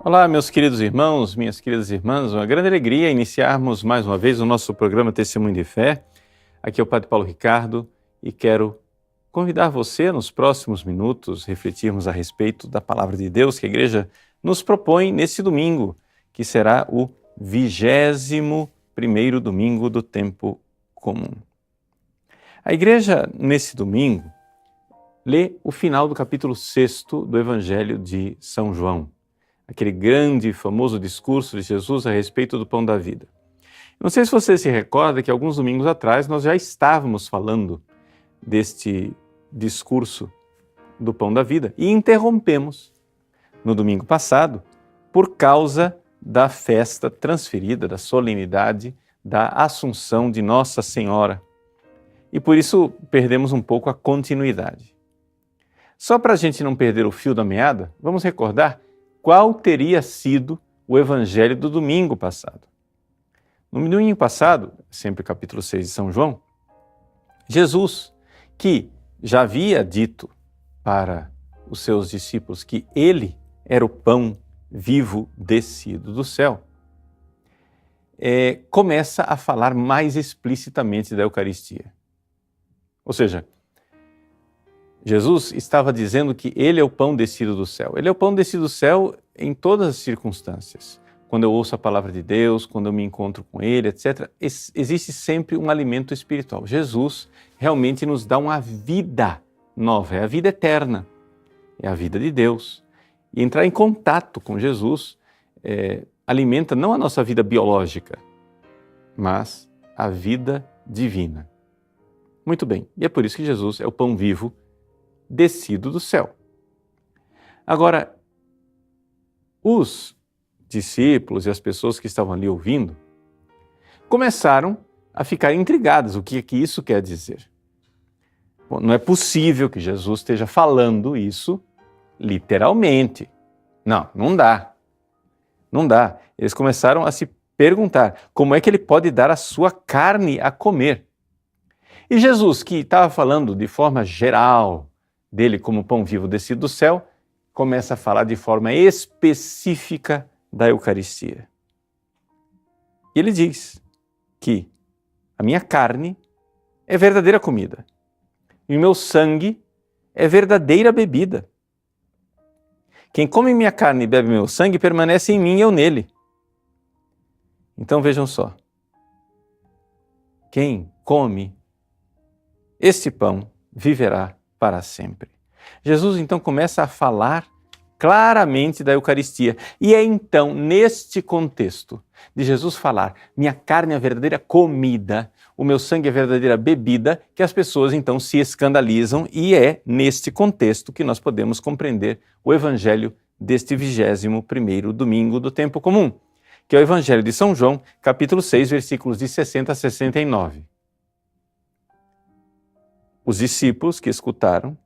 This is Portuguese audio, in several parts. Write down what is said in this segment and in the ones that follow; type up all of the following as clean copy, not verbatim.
Olá, meus queridos irmãos, minhas queridas irmãs, uma grande alegria iniciarmos mais uma vez o nosso programa Testemunho de Fé. Aqui é o Padre Paulo Ricardo e quero convidar você nos próximos minutos refletirmos a respeito da Palavra de Deus que a Igreja nos propõe nesse domingo, que será o 21º domingo do tempo comum. A Igreja, nesse domingo, lê o final do capítulo 6º do Evangelho de São João, aquele grande e famoso discurso de Jesus a respeito do pão da vida. Não sei se você se recorda que alguns domingos atrás nós já estávamos falando deste discurso do pão da vida e interrompemos no domingo passado por causa da festa transferida, da solenidade da Assunção de Nossa Senhora. E por isso perdemos um pouco a continuidade. Só para a gente não perder o fio da meada, vamos recordar qual teria sido o evangelho do domingo passado. No domingo passado, sempre capítulo 6 de São João, Jesus, que já havia dito para os seus discípulos que ele era o pão vivo descido do céu, começa a falar mais explicitamente da Eucaristia. Ou seja, Jesus estava dizendo que ele é o pão descido do céu. Ele é o pão descido do céu em todas as circunstâncias. Quando eu ouço a palavra de Deus, quando eu me encontro com ele, etc., existe sempre um alimento espiritual. Jesus realmente nos dá uma vida nova, é a vida eterna, é a vida de Deus. E entrar em contato com Jesus alimenta não a nossa vida biológica, mas a vida divina. Muito bem, e é por isso que Jesus é o pão vivo descido do céu. Agora, os discípulos e as pessoas que estavam ali ouvindo começaram a ficar intrigados. O que isso quer dizer? Bom, não é possível que Jesus esteja falando isso literalmente. Não dá. Não dá. Eles começaram a se perguntar como é que ele pode dar a sua carne a comer. E Jesus, que estava falando de forma geral dele como pão vivo descido do céu, começa a falar de forma específica da Eucaristia. E ele diz que a minha carne é verdadeira comida e o meu sangue é verdadeira bebida. Quem come minha carne e bebe meu sangue permanece em mim e eu nele. Então vejam só, quem come este pão viverá para sempre. Jesus então começa a falar claramente da Eucaristia. E é então, neste contexto de Jesus falar, minha carne é a verdadeira comida, o meu sangue é a verdadeira bebida, que as pessoas então se escandalizam, e é neste contexto que nós podemos compreender o Evangelho deste 21º domingo do tempo comum, que é o Evangelho de São João, capítulo 6, versículos de 60 a 69. Os discípulos que escutaram,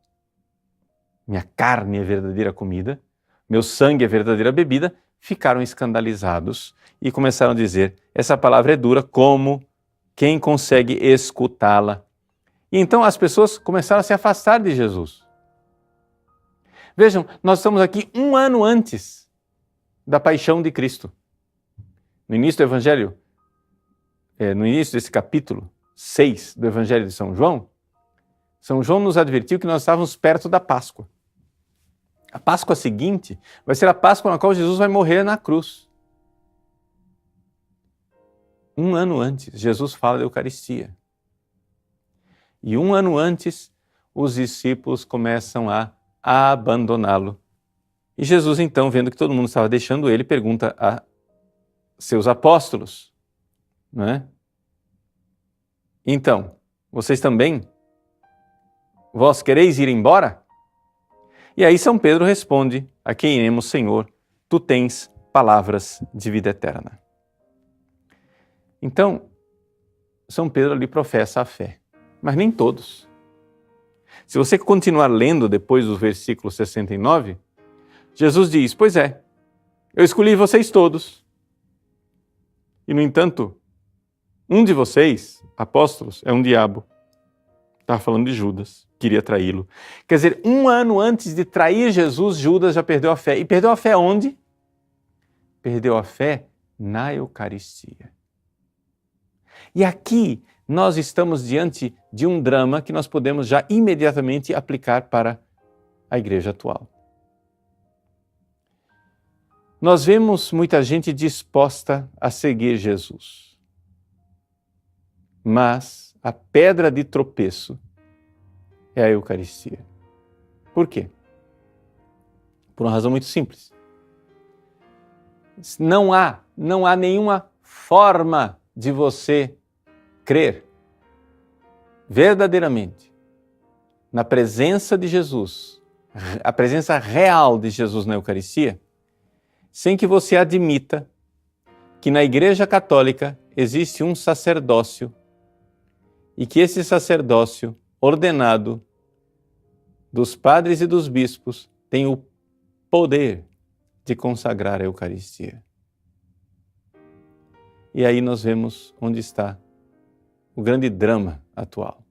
minha carne é verdadeira comida, meu sangue é verdadeira bebida, ficaram escandalizados e começaram a dizer, essa palavra é dura, como quem consegue escutá-la? E então as pessoas começaram a se afastar de Jesus. Vejam, nós estamos aqui 1 ano antes da paixão de Cristo. No início do Evangelho, no início desse capítulo 6 do Evangelho de São João nos advertiu que nós estávamos perto da Páscoa. A Páscoa seguinte vai ser a Páscoa na qual Jesus vai morrer na cruz. 1 ano antes, Jesus fala da Eucaristia. E 1 ano antes, os discípulos começam a abandoná-lo. E Jesus, então, vendo que todo mundo estava deixando ele, pergunta a seus apóstolos, não é? Então, vocês também? Vós quereis ir embora? E aí São Pedro responde, a quem iremos, Senhor, tu tens palavras de vida eterna. Então, São Pedro ali professa a fé, mas nem todos. Se você continuar lendo depois do versículo 69, Jesus diz, pois é, eu escolhi vocês todos. E, no entanto, um de vocês, apóstolos, é um diabo. Estava falando de Judas, queria traí-lo. Quer dizer, 1 ano antes de trair Jesus, Judas já perdeu a fé. E perdeu a fé onde? perdeu a fé na Eucaristia. E aqui nós estamos diante de um drama que nós podemos já imediatamente aplicar para a igreja atual. Nós vemos muita gente disposta a seguir Jesus, mas a pedra de tropeço é a Eucaristia. Por quê? Por uma razão muito simples. Não há nenhuma forma de você crer verdadeiramente na presença de Jesus, a presença real de Jesus na Eucaristia, sem que você admita que na Igreja Católica existe um sacerdócio e que esse sacerdócio ordenado dos padres e dos bispos tem o poder de consagrar a Eucaristia. E aí nós vemos onde está o grande drama atual.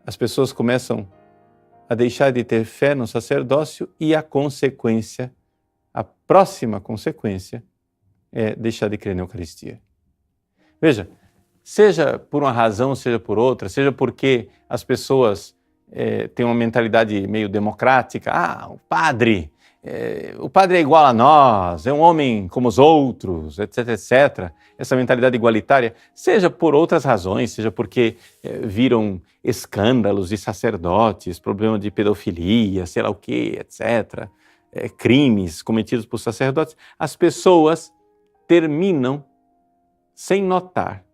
As pessoas começam a deixar de ter fé no sacerdócio e a próxima consequência é deixar de crer na Eucaristia. Veja, seja por uma razão, seja por outra, seja porque as pessoas têm uma mentalidade meio democrática, o padre é igual a nós, é um homem como os outros, etc, etc. Essa mentalidade igualitária, seja por outras razões, seja porque viram escândalos de sacerdotes, problema de pedofilia, sei lá o que, etc. Crimes cometidos por sacerdotes, as pessoas terminam, sem notar,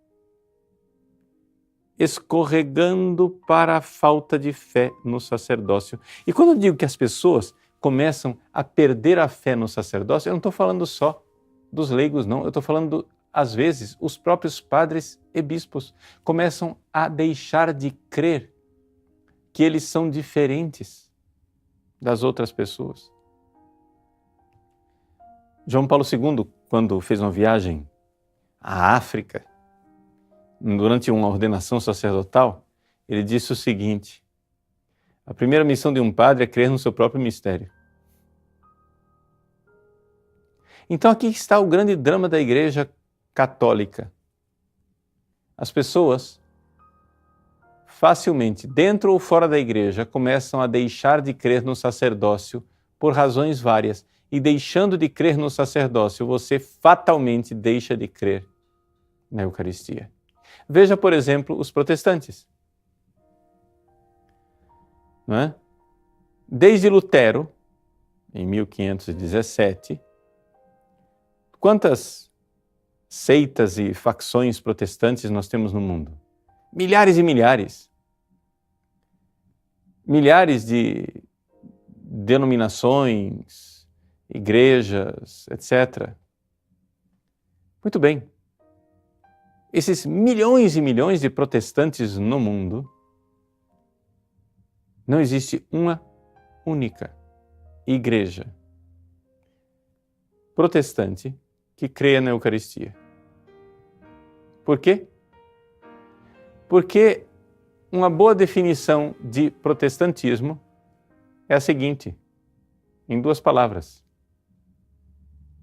escorregando para a falta de fé no sacerdócio. E quando eu digo que as pessoas começam a perder a fé no sacerdócio, eu não estou falando só dos leigos, não. Eu estou falando, às vezes, os próprios padres e bispos começam a deixar de crer que eles são diferentes das outras pessoas. João Paulo II, quando fez uma viagem à África, durante uma ordenação sacerdotal, ele disse o seguinte: a primeira missão de um padre é crer no seu próprio mistério. Então aqui está o grande drama da Igreja Católica. As pessoas, facilmente, dentro ou fora da Igreja, começam a deixar de crer no sacerdócio por razões várias. E deixando de crer no sacerdócio, você fatalmente deixa de crer na Eucaristia. Veja, por exemplo, os protestantes. Não é? Desde Lutero, em 1517, quantas seitas e facções protestantes nós temos no mundo? Milhares e milhares. Milhares de denominações, igrejas, etc. Muito bem. Esses milhões e milhões de protestantes no mundo, não existe uma única igreja protestante que creia na Eucaristia. Por quê? Porque uma boa definição de protestantismo é a seguinte, em 2 palavras: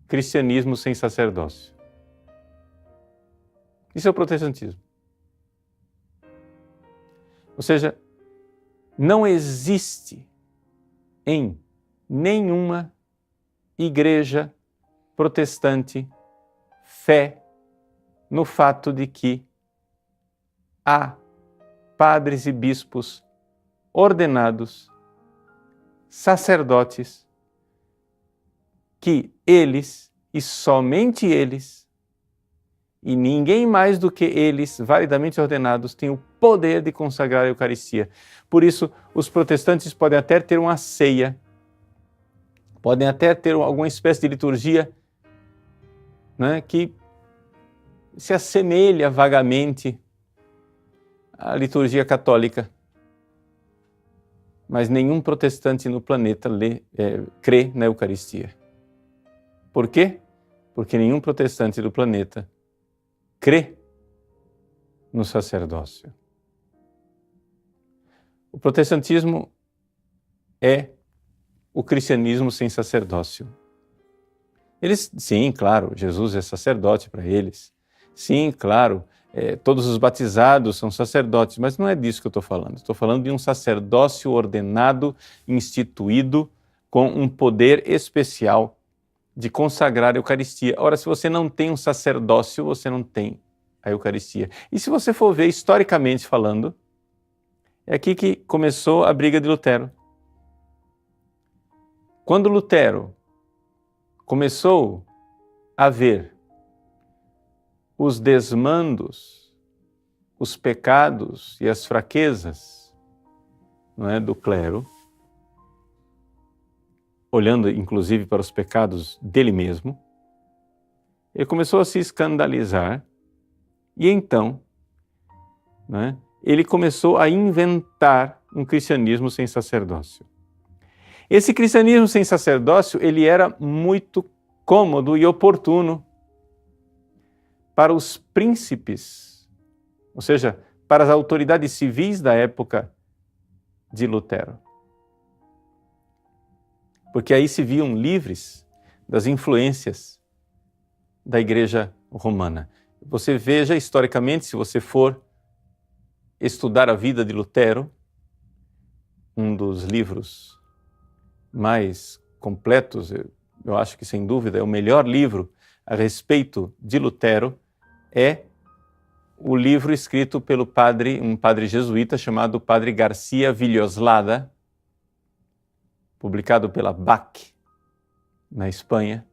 cristianismo sem sacerdócio. Isso é o protestantismo. Ou seja, não existe em nenhuma igreja protestante fé no fato de que há padres e bispos ordenados, sacerdotes, que eles, e somente eles, e ninguém mais do que eles, validamente ordenados, têm o poder de consagrar a Eucaristia. Por isso, os protestantes podem até ter uma ceia, podem até ter alguma espécie de liturgia, né, que se assemelha vagamente à liturgia católica. Mas nenhum protestante no planeta crê na Eucaristia. Por quê? Porque nenhum protestante do planeta crê no sacerdócio. O protestantismo é o cristianismo sem sacerdócio. Eles, sim, claro, Jesus é sacerdote para eles. Sim, claro, todos os batizados são sacerdotes, mas não é disso que eu estou falando. Estou falando de um sacerdócio ordenado, instituído, com um poder especial de consagrar a Eucaristia. Ora, se você não tem um sacerdócio, você não tem a Eucaristia. E se você for ver historicamente falando, é aqui que começou a briga de Lutero. Quando Lutero começou a ver os desmandos, os pecados e as fraquezas, não é, do clero, olhando inclusive para os pecados dele mesmo, ele começou a se escandalizar e então, né, ele começou a inventar um cristianismo sem sacerdócio. Esse cristianismo sem sacerdócio, ele era muito cômodo e oportuno para os príncipes, ou seja, para as autoridades civis da época de Lutero. Porque aí se viam livres das influências da Igreja Romana. Você veja historicamente, se você for estudar a vida de Lutero, um dos livros mais completos, eu acho que sem dúvida é o melhor livro a respeito de Lutero, é o livro escrito pelo um padre jesuíta chamado Padre Garcia Villoslada, publicado pela BAC, na Espanha.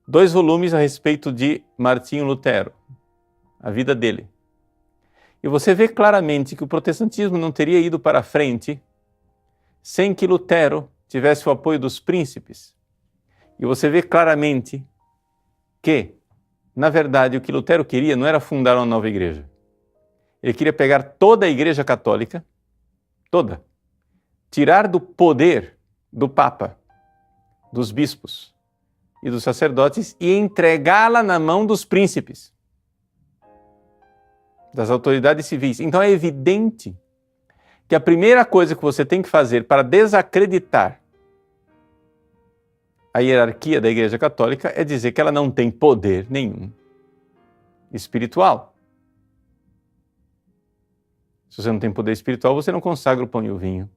2 volumes a respeito de Martinho Lutero, a vida dele. E você vê claramente que o protestantismo não teria ido para frente sem que Lutero tivesse o apoio dos príncipes. E você vê claramente que, na verdade, o que Lutero queria não era fundar uma nova igreja. Ele queria pegar toda a Igreja Católica, toda, tirar do poder do Papa, dos bispos e dos sacerdotes e entregá-la na mão dos príncipes, das autoridades civis. Então é evidente que a primeira coisa que você tem que fazer para desacreditar a hierarquia da Igreja Católica é dizer que ela não tem poder nenhum espiritual. Se você não tem poder espiritual, você não consagra o pão e o vinho.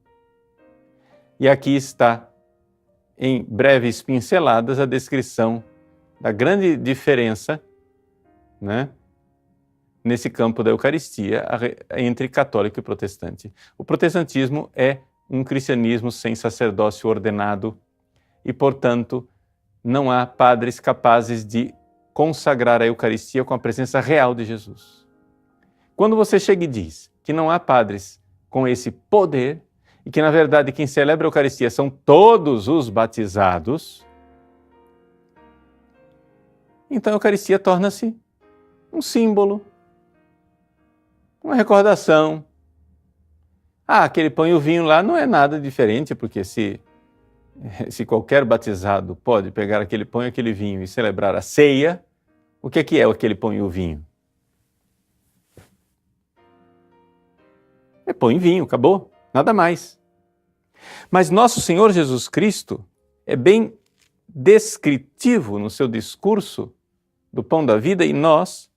E aqui está, em breves pinceladas, a descrição da grande diferença, né, nesse campo da Eucaristia entre católico e protestante. O protestantismo é um cristianismo sem sacerdócio ordenado e, portanto, não há padres capazes de consagrar a Eucaristia com a presença real de Jesus. Quando você chega e diz que não há padres com esse poder e que, na verdade, quem celebra a Eucaristia são todos os batizados, então a Eucaristia torna-se um símbolo, uma recordação. Aquele pão e o vinho lá não é nada diferente, porque se qualquer batizado pode pegar aquele pão e aquele vinho e celebrar a ceia, o que é aquele pão e o vinho? É pão e vinho, acabou, nada mais. Mas nosso Senhor Jesus Cristo é bem descritivo no seu discurso do pão da vida e nós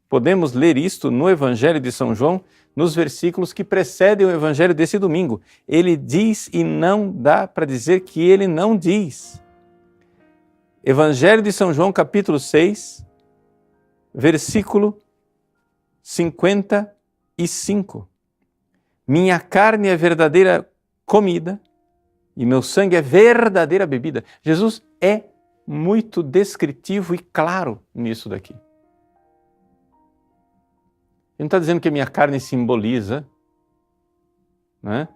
podemos ler isto no Evangelho de São João, nos versículos que precedem o Evangelho desse domingo. Ele diz e não dá para dizer que ele não diz. Evangelho de São João, capítulo 6, versículo 55. Minha carne é verdadeira comida e meu sangue é verdadeira bebida. Jesus é muito descritivo e claro nisso daqui. Ele não está dizendo que a minha carne simboliza, né?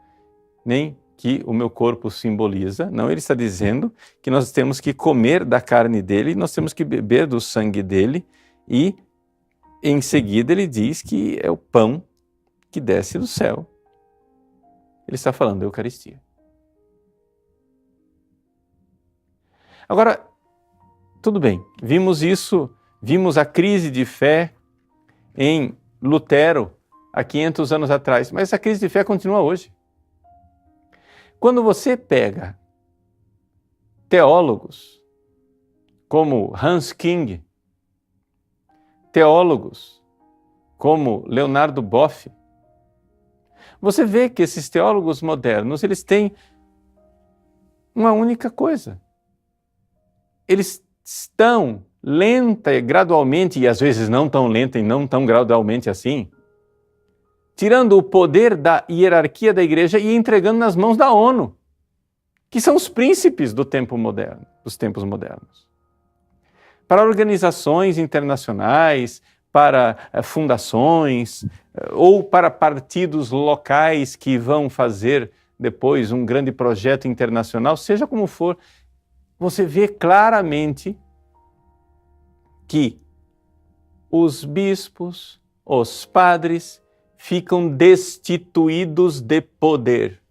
Nem que o meu corpo simboliza. Não, ele está dizendo que nós temos que comer da carne dele, nós temos que beber do sangue dele e, em seguida, ele diz que é o pão que desce do céu. Ele está falando da Eucaristia. Agora, tudo bem, vimos isso, vimos a crise de fé em Lutero há 500 anos atrás, mas essa crise de fé continua hoje. Quando você pega teólogos como Hans King, teólogos como Leonardo Boff. Você vê que esses teólogos modernos, eles têm uma única coisa. Eles estão lenta e gradualmente, e às vezes não tão lenta e não tão gradualmente assim, tirando o poder da hierarquia da igreja e entregando nas mãos da ONU, que são os príncipes do tempo moderno, dos tempos modernos. Para organizações internacionais, para fundações ou para partidos locais que vão fazer depois um grande projeto internacional, seja como for, você vê claramente que os bispos, os padres, ficam destituídos de poder.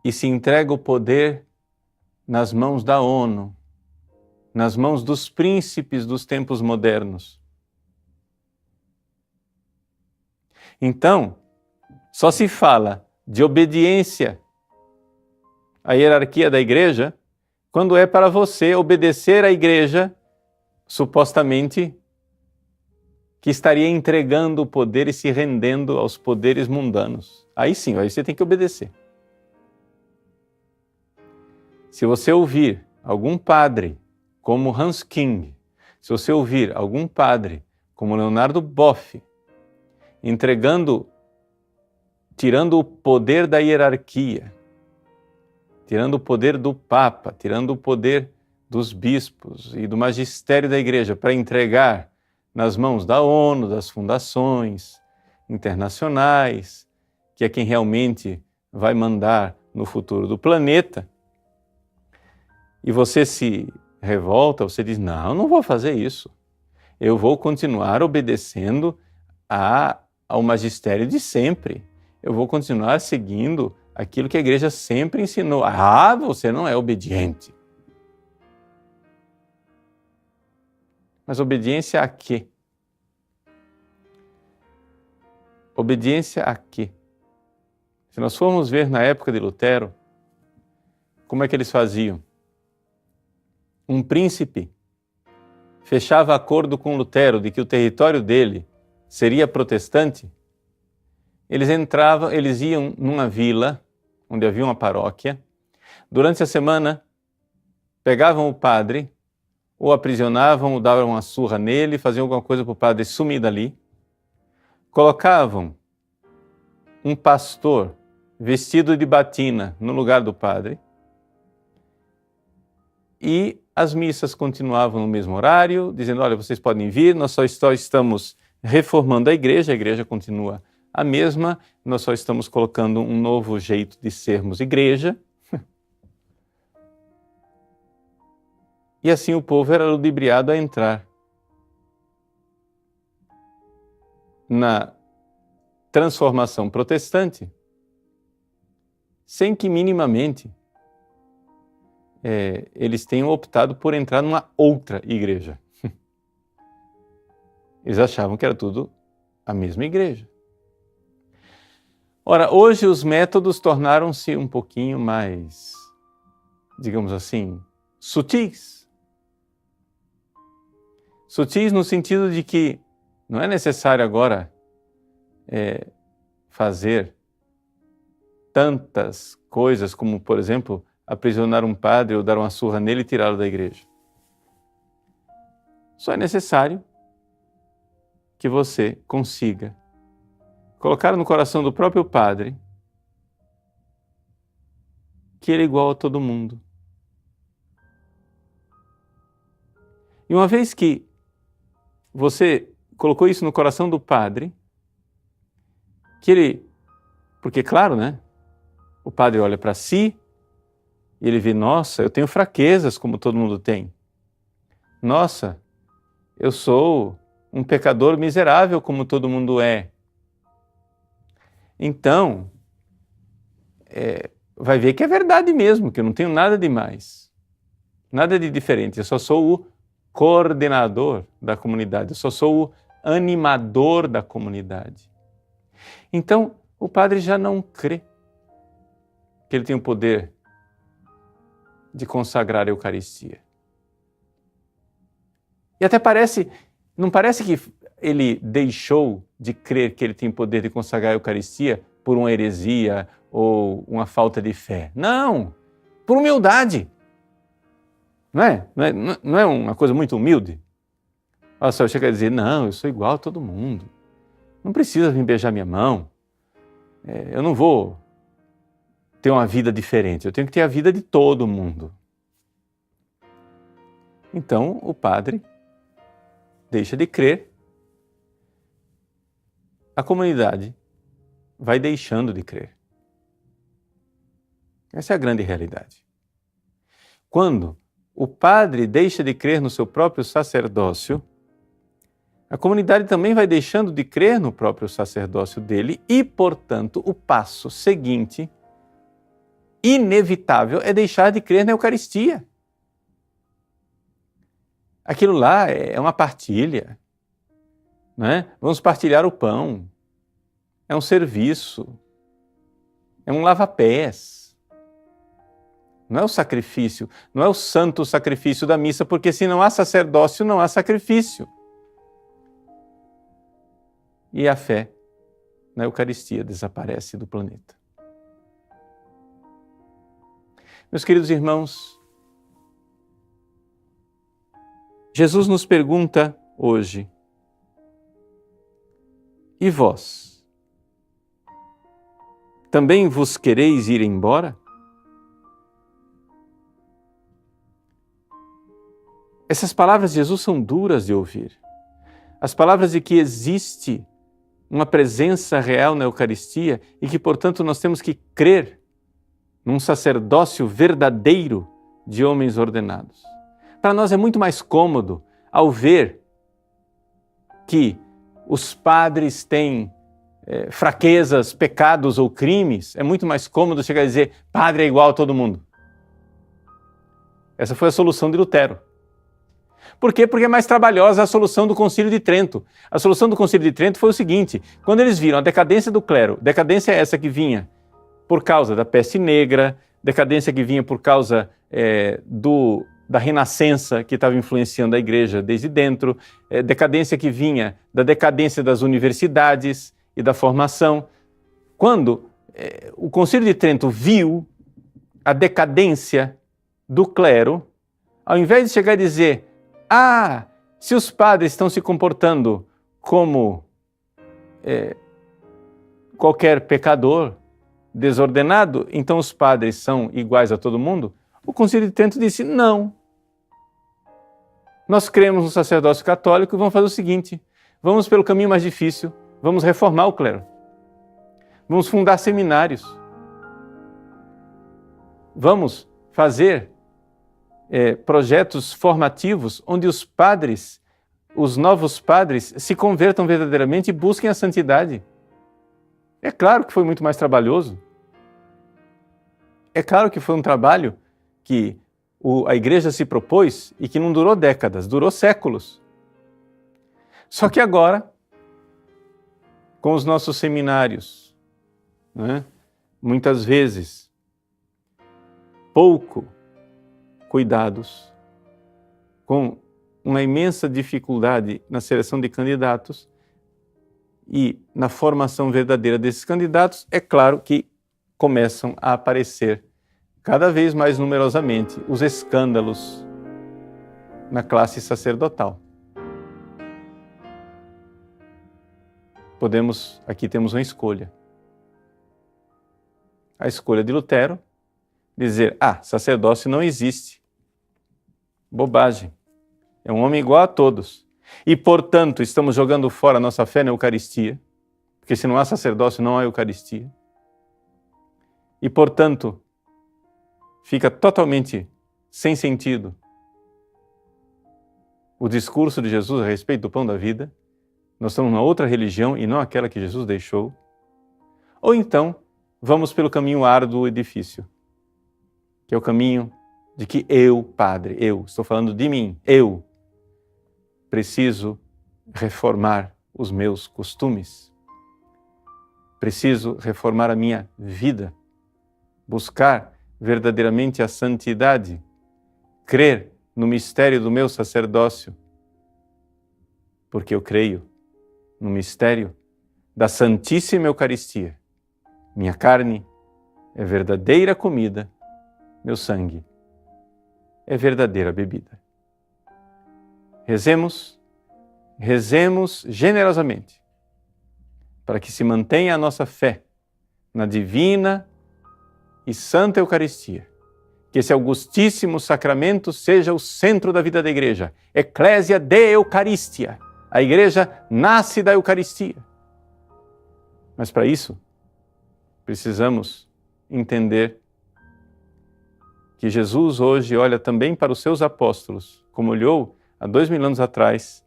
E se entrega o poder nas mãos da ONU, nas mãos dos príncipes dos tempos modernos. Então, só se fala de obediência à hierarquia da igreja quando é para você obedecer à igreja, supostamente, que estaria entregando o poder e se rendendo aos poderes mundanos. Aí sim, aí você tem que obedecer. Se você ouvir algum padre como Hans King, se você ouvir algum padre como Leonardo Boff, tirando o poder da hierarquia, tirando o poder do Papa, tirando o poder dos bispos e do magistério da igreja para entregar nas mãos da ONU, das fundações internacionais, que é quem realmente vai mandar no futuro do planeta, e você se revolta, você diz, não vou fazer isso. Eu vou continuar obedecendo ao magistério de sempre. Eu vou continuar seguindo aquilo que a igreja sempre ensinou. Ah, você não é obediente. Mas obediência a quê? Obediência a quê? Se nós formos ver na época de Lutero, como é que eles faziam? Um príncipe fechava acordo com Lutero de que o território dele seria protestante. Eles iam numa vila onde havia uma paróquia. Durante a semana, pegavam o padre, ou aprisionavam, ou davam uma surra nele, faziam alguma coisa para o padre sumir dali. Colocavam um pastor vestido de batina no lugar do padre. E as missas continuavam no mesmo horário, dizendo, olha, vocês podem vir, nós só estamos reformando a igreja continua a mesma, nós só estamos colocando um novo jeito de sermos igreja. E assim o povo era ludibriado a entrar na transformação protestante, sem que minimamente eles tenham optado por entrar numa outra igreja. Eles achavam que era tudo a mesma igreja. Ora, hoje os métodos tornaram-se um pouquinho mais, digamos assim, sutis. Sutis no sentido de que não é necessário agora fazer tantas coisas como, por exemplo, aprisionar um padre ou dar uma surra nele e tirá-lo da igreja. Só é necessário que você consiga colocar no coração do próprio padre que ele é igual a todo mundo. E uma vez que você colocou isso no coração do padre, porque claro, né? O padre olha para si e ele vê, nossa, eu tenho fraquezas como todo mundo tem. Nossa, eu sou um pecador miserável como todo mundo é. Então, vai ver que é verdade mesmo, que eu não tenho nada de mais, nada de diferente. Eu só sou o coordenador da comunidade, eu só sou o animador da comunidade. Então, o padre já não crê. que ele tem o poder de consagrar a Eucaristia. E até não parece que ele deixou de crer que ele tem poder de consagrar a Eucaristia por uma heresia ou uma falta de fé. Não! Por humildade. Não é uma coisa muito humilde? Olha só, chega a dizer, não, eu sou igual a todo mundo. Não precisa vir beijar minha mão. Eu não vou ter uma vida diferente. Eu tenho que ter a vida de todo mundo. Então, o padre deixa de crer. A comunidade vai deixando de crer. Essa é a grande realidade. Quando o padre deixa de crer no seu próprio sacerdócio, a comunidade também vai deixando de crer no próprio sacerdócio dele e, portanto, o passo seguinte, inevitável, é deixar de crer na Eucaristia. Aquilo lá é uma partilha, né? Vamos partilhar o pão, é um serviço, é um lava-pés. Não é o sacrifício, não é o santo sacrifício da missa, porque se não há sacerdócio, não há sacrifício. E a fé na Eucaristia desaparece do planeta. Meus queridos irmãos, Jesus nos pergunta hoje, e vós? Também vos quereis ir embora? Essas palavras de Jesus são duras de ouvir. As palavras de que existe uma presença real na Eucaristia e que, portanto, nós temos que crer num sacerdócio verdadeiro de homens ordenados. Para nós é muito mais cômodo, ao ver que os padres têm fraquezas, pecados ou crimes, é muito mais cômodo chegar a dizer, padre é igual a todo mundo. Essa foi a solução de Lutero. Por quê? Porque é mais trabalhosa a solução do Concílio de Trento. A solução do Concílio de Trento foi o seguinte, quando eles viram a decadência do clero, decadência essa que vinha por causa da peste negra, decadência que vinha por causa da renascença que estava influenciando a igreja desde dentro, decadência que vinha da decadência das universidades e da formação. Quando o Concílio de Trento viu a decadência do clero, ao invés de chegar e dizer, se os padres estão se comportando como qualquer pecador desordenado, então os padres são iguais a todo mundo, o Concílio de Trento disse, não. Nós cremos no sacerdócio católico e vamos fazer o seguinte, vamos pelo caminho mais difícil, vamos reformar o clero. Vamos fundar seminários. Vamos fazer projetos formativos onde os padres, os novos padres, se convertam verdadeiramente e busquem a santidade. É claro que foi muito mais trabalhoso. É claro que foi um trabalho que a igreja se propôs e que não durou décadas, durou séculos. Só que agora, com os nossos seminários, muitas vezes pouco cuidados, com uma imensa dificuldade na seleção de candidatos e na formação verdadeira desses candidatos, é claro que começam a aparecer cada vez mais numerosamente os escândalos na classe sacerdotal. Aqui temos uma escolha. A escolha de Lutero, dizer, sacerdócio não existe. Bobagem. É um homem igual a todos. E, portanto, estamos jogando fora a nossa fé na Eucaristia, porque se não há sacerdócio, não há Eucaristia. E, portanto, fica totalmente sem sentido o discurso de Jesus a respeito do pão da vida. Nós estamos numa outra religião e não aquela que Jesus deixou. Ou então, vamos pelo caminho árduo e difícil, que é o caminho de que eu, padre, estou falando de mim, eu preciso reformar os meus costumes, preciso reformar a minha vida, buscar verdadeiramente a santidade, crer no mistério do meu sacerdócio, porque eu creio no mistério da Santíssima Eucaristia. Minha carne é verdadeira comida, meu sangue é verdadeira bebida. Rezemos generosamente, para que se mantenha a nossa fé na divina e santa Eucaristia. Que esse augustíssimo sacramento seja o centro da vida da Igreja. Ecclesia de Eucaristia. A Igreja nasce da Eucaristia. Mas para isso, precisamos entender que Jesus hoje olha também para os seus apóstolos, como olhou há 2000 anos atrás,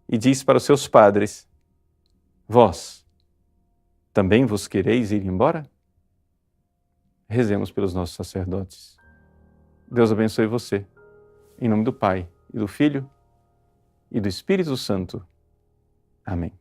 e diz para os seus padres: vós também vos quereis ir embora? Rezemos pelos nossos sacerdotes. Deus abençoe você. Em nome do Pai, e do Filho, e do Espírito Santo. Amém.